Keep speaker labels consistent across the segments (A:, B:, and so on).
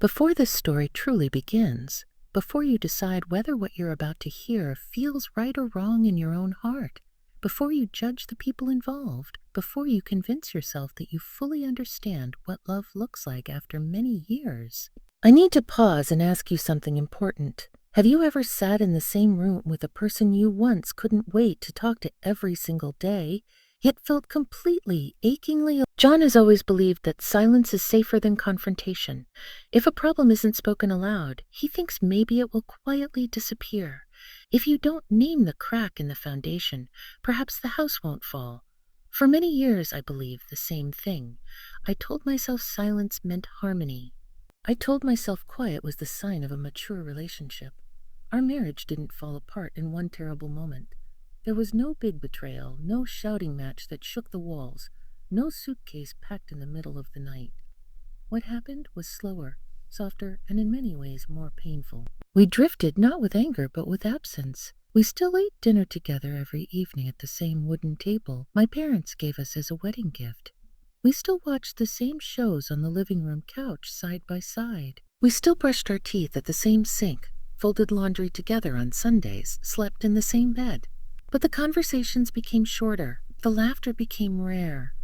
A: Before this story truly begins, before you decide whether what you're about to hear feels right or wrong in your own heart, before you judge the people involved, before you convince yourself that you fully understand what love looks like after many years, I need to pause and ask you something important. Have you ever sat in the same room with a person you once couldn't wait to talk to every single day, yet felt completely, achingly? John has always believed that silence is safer than confrontation. If a problem isn't spoken aloud, he thinks maybe it will quietly disappear. If you don't name the crack in the foundation, perhaps the house won't fall. For many years, I believed the same thing. I told myself silence meant harmony. I told myself quiet was the sign of a mature relationship. Our marriage didn't fall apart in one terrible moment. There was no big betrayal, no shouting match that shook the walls, no suitcase packed in the middle of the night. What happened was slower, softer, and in many ways more painful. We drifted not with anger but with absence. We still ate dinner together every evening at the same wooden table my parents gave us as a wedding gift. We still watched the same shows on the living room couch side by side. We still brushed our teeth at the same sink, folded laundry together on Sundays, slept in the same bed. But the conversations became shorter, the laughter became rare.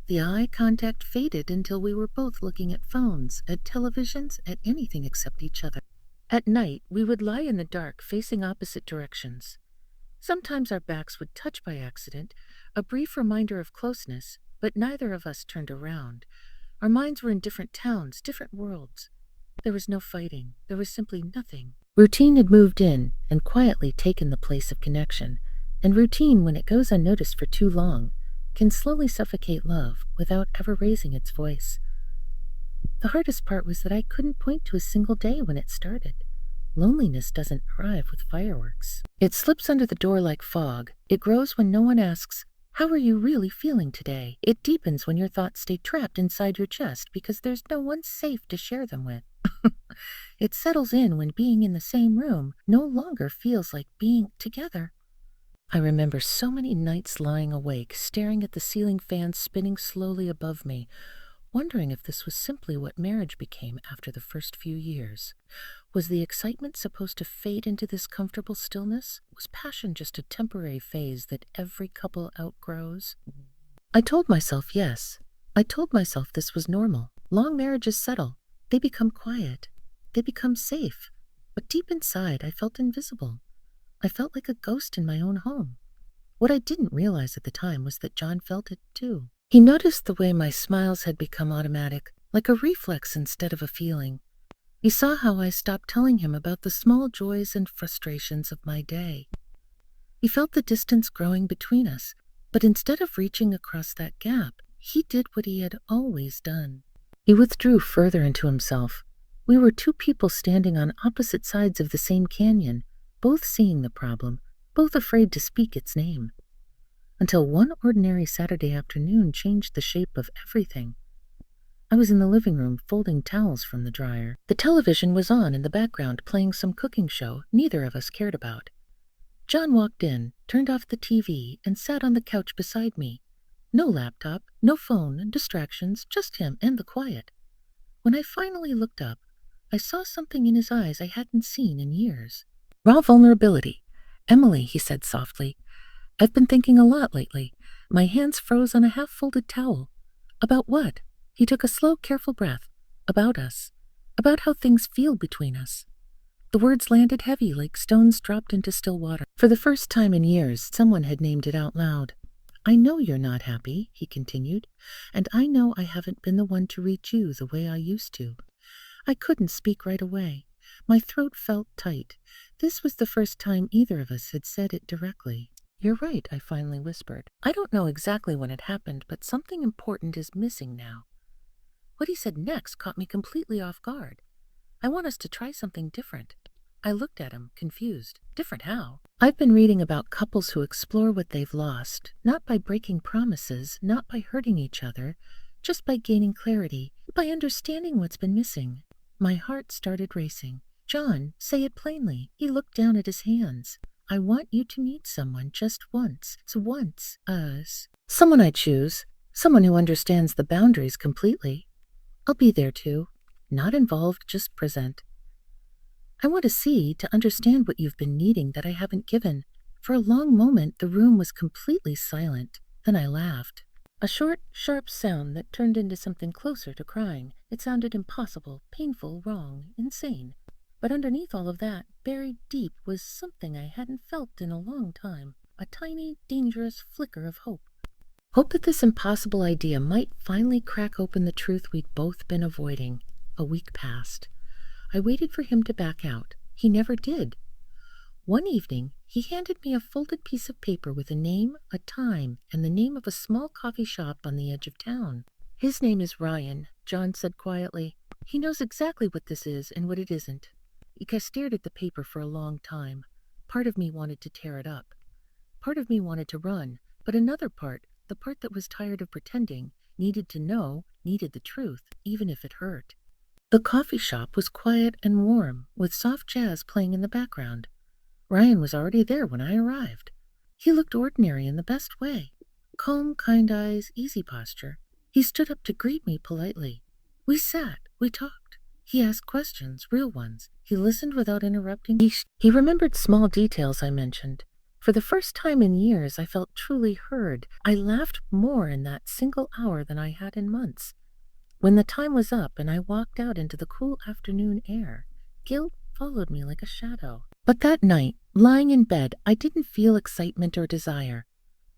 A: The eye contact faded until we were both looking at phones, at televisions, at anything except each other. At night, we would lie in the dark, facing opposite directions. Sometimes our backs would touch by accident, a brief reminder of closeness, but neither of us turned around. Our minds were in different towns, different worlds. There was no fighting. There was simply nothing. Routine had moved in and quietly taken the place of connection. And routine, when it goes unnoticed for too long, can slowly suffocate love without ever raising its voice. The hardest part was that I couldn't point to a single day when it started. Loneliness doesn't arrive with fireworks. It slips under the door like fog. It grows when no one asks, "How are you really feeling today?" It deepens when your thoughts stay trapped inside your chest because there's no one safe to share them with. It settles in when being in the same room no longer feels like being together. I remember so many nights lying awake, staring at the ceiling fan spinning slowly above me, wondering if this was simply what marriage became after the first few years. Was the excitement supposed to fade into this comfortable stillness? Was passion just a temporary phase that every couple outgrows? I told myself yes. I told myself this was normal. Long marriages settle. They become quiet. They become safe. But deep inside, I felt invisible. I felt like a ghost in my own home. What I didn't realize at the time was that John felt it too. He noticed the way my smiles had become automatic, like a reflex instead of a feeling. He saw how I stopped telling him about the small joys and frustrations of my day. He felt the distance growing between us, but instead of reaching across that gap, he did what he had always done. He withdrew further into himself. We were two people standing on opposite sides of the same canyon, both seeing the problem, both afraid to speak its name. Until one ordinary Saturday afternoon changed the shape of everything. I was in the living room folding towels from the dryer. The television was on in the background playing some cooking show neither of us cared about. John walked in, turned off the TV, and sat on the couch beside me. No laptop, no phone, distractions, just him and the quiet. When I finally looked up, I saw something in his eyes I hadn't seen in years. Raw vulnerability. "Emily," he said softly, "I've been thinking a lot lately." My hands froze on a half-folded towel. About what? He took a slow, careful breath. About us. About how things feel between us. The words landed heavy like stones dropped into still water. For the first time in years, someone had named it out loud. "I know you're not happy," he continued, "and I know I haven't been the one to reach you the way I used to. I couldn't speak right away. My throat felt tight. This was the first time either of us had said it directly. "You're right," I finally whispered. "I don't know exactly when it happened, but something important is missing now." What he said next caught me completely off guard. "I want us to try something different." I looked at him, confused. Different how? I've been reading about couples who explore what they've lost, not by breaking promises, not by hurting each other, just by gaining clarity, by understanding what's been missing. My heart started racing. "John, say it plainly." He looked down at his hands. "I want you to meet someone just once. It's once. Someone I choose. Someone who understands the boundaries completely. I'll be there too. Not involved, just present. I want to see, to understand what you've been needing that I haven't given. For a long moment, the room was completely silent. Then I laughed. A short, sharp sound that turned into something closer to crying. It sounded impossible, painful, wrong, insane. But underneath all of that, buried deep, was something I hadn't felt in a long time. A tiny, dangerous flicker of hope. Hope that this impossible idea might finally crack open the truth we'd both been avoiding. A week passed. I waited for him to back out. He never did. One evening, he handed me a folded piece of paper with a name, a time, and the name of a small coffee shop on the edge of town. His name is Ryan, John said quietly. He knows exactly what this is and what it isn't. I stared at the paper for a long time. Part of me wanted to tear it up. Part of me wanted to run, but another part, the part that was tired of pretending, needed to know, needed the truth, even if it hurt. The coffee shop was quiet and warm, with soft jazz playing in the background. Ryan was already there when I arrived. He looked ordinary in the best way. Calm, kind eyes, easy posture. He stood up to greet me politely. We sat, we talked. He asked questions, real ones. He listened without interrupting. He remembered small details I mentioned. For the first time in years, I felt truly heard. I laughed more in that single hour than I had in months. When the time was up and I walked out into the cool afternoon air, guilt followed me like a shadow. But that night, lying in bed, I didn't feel excitement or desire.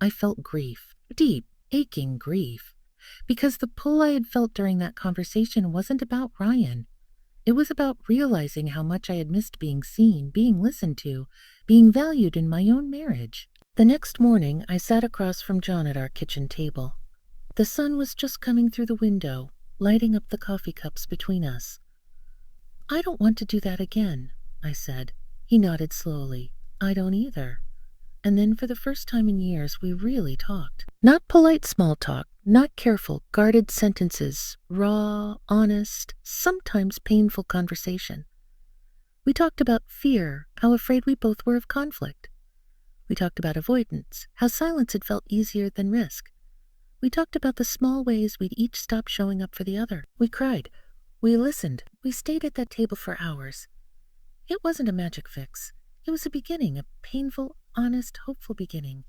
A: I felt grief, deep, aching grief, because the pull I had felt during that conversation wasn't about Ryan. It was about realizing how much I had missed being seen, being listened to, being valued in my own marriage. The next morning, I sat across from John at our kitchen table. The sun was just coming through the window, lighting up the coffee cups between us. I don't want to do that again, I said. He nodded slowly. I don't either. And then for the first time in years, we really talked. Not polite small talk, not careful, guarded sentences, raw, honest, sometimes painful conversation. We talked about fear, how afraid we both were of conflict. We talked about avoidance, how silence had felt easier than risk. We talked about the small ways we'd each stop showing up for the other. We cried. We listened. We stayed at that table for hours. It wasn't a magic fix. It was a beginning, a painful, honest, hopeful beginning.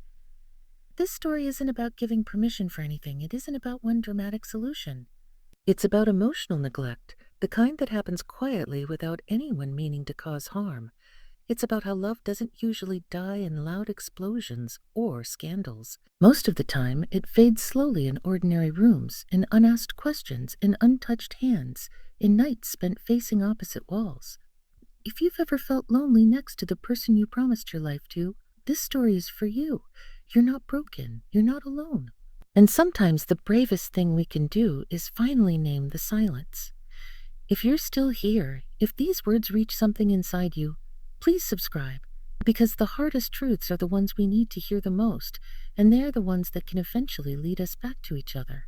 A: This story isn't about giving permission for anything. It isn't about one dramatic solution. It's about emotional neglect, the kind that happens quietly without anyone meaning to cause harm. It's about how love doesn't usually die in loud explosions or scandals. Most of the time, it fades slowly in ordinary rooms, in unasked questions, in untouched hands, in nights spent facing opposite walls. If you've ever felt lonely next to the person you promised your life to, this story is for you. You're not broken. You're not alone. And sometimes the bravest thing we can do is finally name the silence. If you're still here, if these words reach something inside you, please subscribe, because the hardest truths are the ones we need to hear the most, and they're the ones that can eventually lead us back to each other.